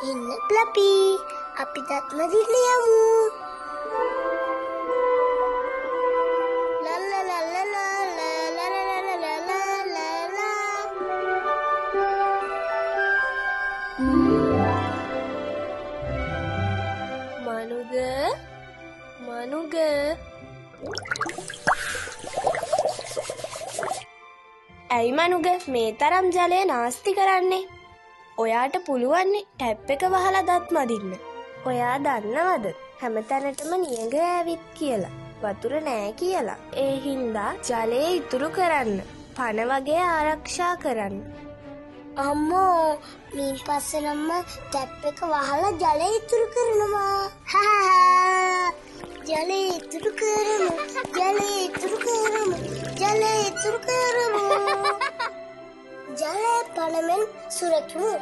ඉන්න ප්ලපි. අපි දත් මදින්න යමු. මනුග ඇයි මනුග මේ තරම් ජලය නාස්ති කරන්නේ? ඔයාට පුළුවන්නේ ටැප් එක වහලා දත් මදින්න. ඔයා දන්නවද හැමතැනටම නියඟ ඇවිත් කියලා, වතුර නෑ කියලා. ඒ හින්දා ජලය ඉතුරු කරන්න, පන වගේ ආරක්ෂා කරන්න. අම්මෝ, මීන් පස්සේ නම් ටැප් එක වහලා ජලය ඉතුරු කරනවා. ජලය ඉතුරු කරමු, ජලය ඉතුරු කරමු, ජලය ඉතුරු කරමු. ජලය පනමෙන් සුරකිමු.